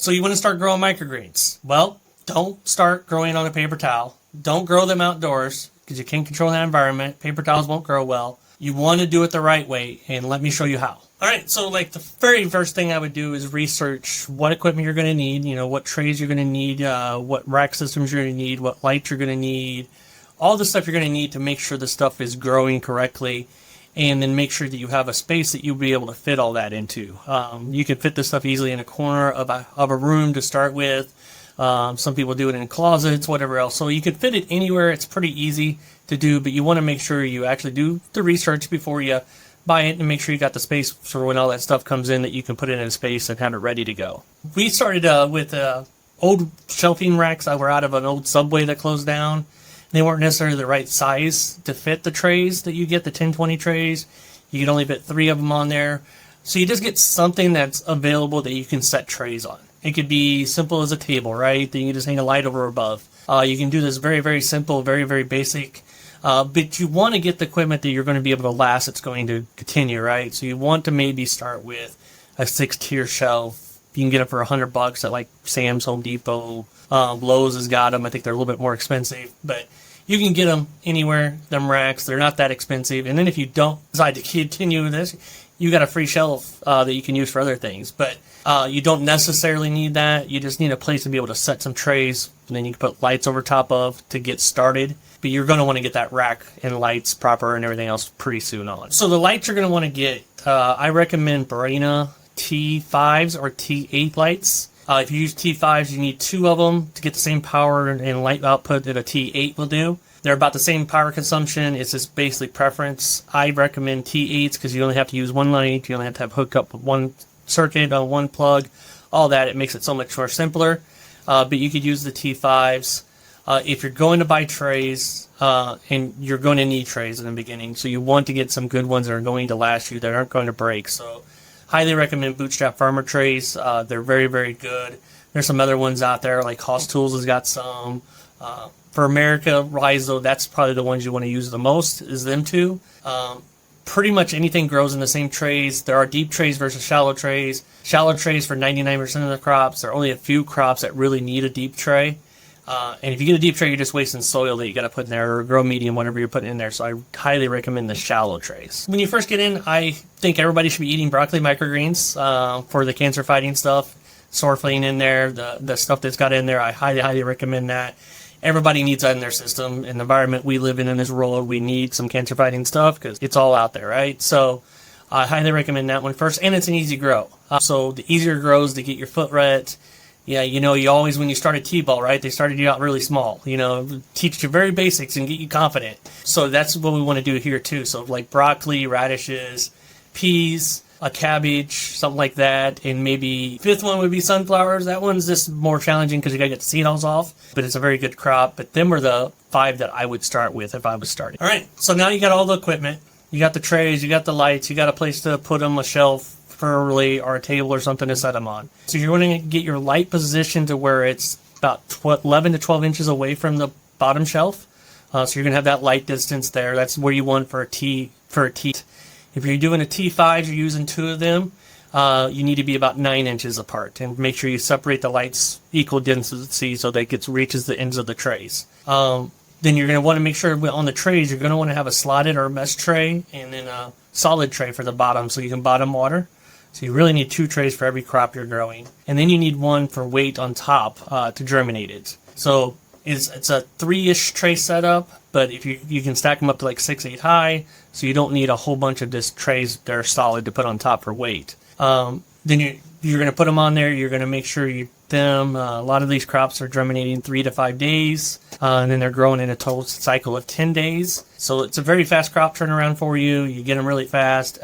So you want to start growing microgreens. Well, don't start growing on a paper towel. Don't grow them outdoors because you can't control that environment. Paper towels won't grow well. You want to do it the right way, and let me show you how. All right, so like the very first thing I would do is research what equipment you're going to need, what trays you're going to need, what rack systems you're going to need, what lights you're going to need, all the stuff you're going to need to make sure the stuff is growing correctly, and then make sure that you have a space that you'll be able to fit all that into. You can fit this stuff easily in a corner of a room to start with. Some people do it in closets, whatever else. So you can fit it anywhere. It's pretty easy to do, but you want to make sure you actually do the research before you buy it and make sure you got the space for when all that stuff comes in that you can put it in a space and have it ready to go. We started with old shelving racks that were out of an old Subway that closed down. They weren't necessarily the right size to fit the trays that you get, the 10-20 trays. You can only fit 3 of them on there. So you just get something that's available that you can set trays on. It could be simple as a table, right? Then you can just hang a light over above. You can do this very, very simple, very, very basic. But you want to get the equipment that you're going to be able to last. It's going to continue, right? So you want to maybe start with a 6-tier shelf. You can get it for $100 at like Sam's, Home Depot. Lowe's has got them. I think they're a little bit more expensive, but you can get them anywhere. Them racks, they're not that expensive. And then if you don't decide to continue this, you got a free shelf that you can use for other things. But you don't necessarily need that. You just need a place to be able to set some trays, and then you can put lights over top of to get started. But you're going to want to get that rack and lights proper and everything else pretty soon on. So the lights you're going to want to get, I recommend Barina T5s or T8 lights. If you use T5s, you need 2 of them to get the same power and light output that a T8 will do. They're about the same power consumption. It's just basically preference. I recommend T8s because you only have to use 1 light. You only have to have hooked up with 1 circuit on 1 plug. All that, it makes it so much more simpler. But you could use the T5s. If you're going to buy trays, and you're going to need trays in the beginning, so you want to get some good ones that are going to last you, that aren't going to break. So highly recommend Bootstrap Farmer trays. They're very, very good. There's some other ones out there, like Hoss Tools has got some. For America Rise, though, that's probably the ones you want to use the most, is them two. Pretty much anything grows in the same trays. There are deep trays versus shallow trays. Shallow trays for 99% of the crops. There are only a few crops that really need a deep tray. And if you get a deep tray, you're just wasting soil that you got to put in there, or grow medium, whatever you're putting in there. So I highly recommend the shallow trays. When you first get in, I think everybody should be eating broccoli microgreens for the cancer fighting stuff. Sulforaphane in there, the stuff that's got in there, I highly, highly recommend that. Everybody needs that in their system. In the environment we live in this world, we need some cancer fighting stuff because it's all out there, right? So I highly recommend that one first, and it's an easy grow. So the easier it grows to get your foot wet. Yeah, you always, when you start a T-ball, right, they started you out really small, teach you very basics and get you confident. So that's what we want to do here too. So like broccoli, radishes, peas, a cabbage, something like that, and maybe 5th one would be sunflowers. That one's just more challenging because you got to get the seed hulls off, but it's a very good crop. But them were the 5 that I would start with if I was starting. All right, so now you got all the equipment. You got the trays, you got the lights, you got a place to put them, a shelf, preferably, or a table or something to set them on. So you're going to get your light position to where it's about 11 to 12 inches away from the bottom shelf. So you're going to have that light distance there. That's where you want for a T. If you're doing a T5, you're using 2 of them, you need to be about 9 inches apart, and make sure you separate the lights equal density so that it reaches the ends of the trays. Then you're going to want to make sure on the trays, you're going to want to have a slotted or a mesh tray, and then a solid tray for the bottom so you can bottom water. So you really need 2 trays for every crop you're growing. And then you need 1 for weight on top to germinate it. So it's a 3-ish tray setup, but if you can stack them up to like 6-8 high, so you don't need a whole bunch of just trays that are solid to put on top for weight. Then you're going to put them on there. You're going to make sure a lot of these crops are germinating 3 to 5 days, and then they're growing in a total cycle of 10 days. So it's a very fast crop turnaround for you. You get them really fast.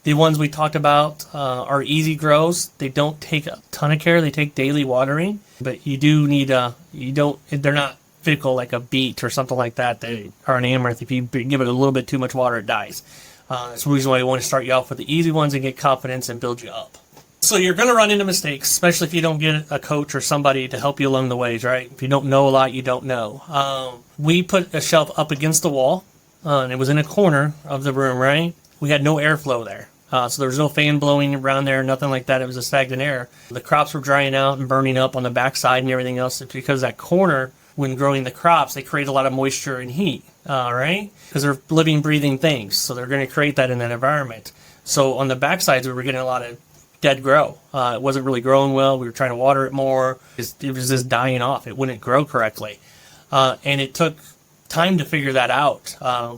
The ones we talked about are easy grows. They don't take a ton of care. They take daily watering, but you do need they're not fickle like a beet or something like that. They are an amaranth. If you give it a little bit too much water, it dies. That's the reason why you want to start you off with the easy ones and get confidence and build you up. So you're going to run into mistakes, especially if you don't get a coach or somebody to help you along the ways, right? If you don't know a lot, you don't know. We put a shelf up against the wall, and it was in a corner of the room, right? We had no airflow there. So there was no fan blowing around there, nothing like that. It was a stagnant air. The crops were drying out and burning up on the backside and everything else. It's because that corner, when growing the crops, they create a lot of moisture and heat, right? Because they're living, breathing things. So they're going to create that in that environment. So on the backsides, we were getting a lot of dead grow. It wasn't really growing well. We were trying to water it more. It was just dying off. It wouldn't grow correctly. And it took time to figure that out,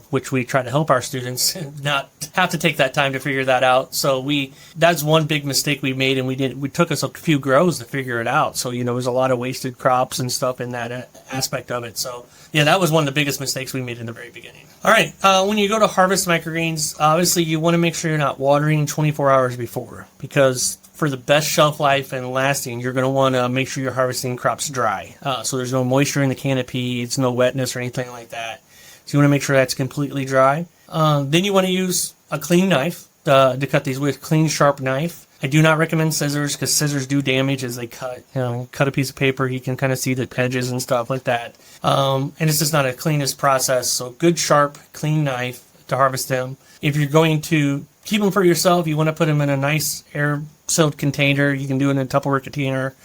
which we try to help our students not have to take that time to figure that out. So that's one big mistake we made, and we took us a few grows to figure it out. So, there was a lot of wasted crops and stuff in that aspect of it. So yeah, that was one of the biggest mistakes we made in the very beginning. All right, when you go to harvest microgreens, obviously you want to make sure you're not watering 24 hours before, because for the best shelf life and lasting, you're going to want to make sure you're harvesting crops dry. So there's no moisture in the canopy, it's no wetness or anything like that. So you want to make sure that's completely dry. Then you want to use a clean knife to cut these with, clean, sharp knife. I do not recommend scissors, because scissors do damage as they cut. Cut a piece of paper, you can kind of see the edges and stuff like that. And it's just not the cleanest process. So good, sharp, clean knife to harvest them. If you're going to keep them for yourself, you want to put them in a nice air-sealed container. You can do it in a Tupperware container,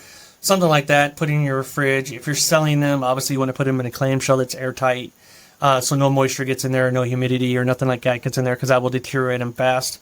something like that. Put it in your fridge. If you're selling them, obviously you want to put them in a clamshell that's airtight, so no moisture gets in there, no humidity or nothing like that gets in there, because that will deteriorate them fast.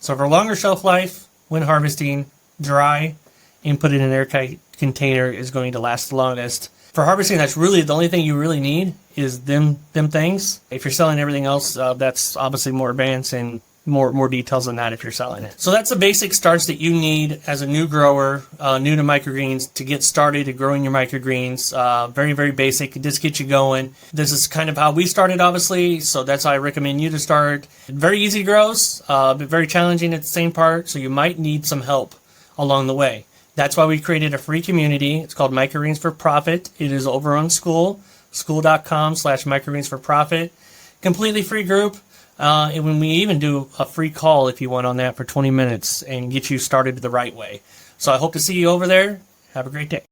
So for longer shelf life, when harvesting, dry and put it in an airtight container is going to last the longest. For harvesting, that's really the only thing you really need is them things. If you're selling everything else, that's obviously more advanced and more details than that if you're selling it. So that's the basic starts that you need as a new grower, new to microgreens, to get started at growing your microgreens. Very, very basic. Just get you going. This is kind of how we started, obviously, so that's how I recommend you to start. Very easy grows, but very challenging at the same part, so you might need some help along the way. That's why we created a free community. It's called Microgreens for Profit. It is over on school.com/microgreens for profit. Completely free group. And when we even do a free call if you want on that for 20 minutes and get you started the right way. So I hope to see you over there. Have a great day.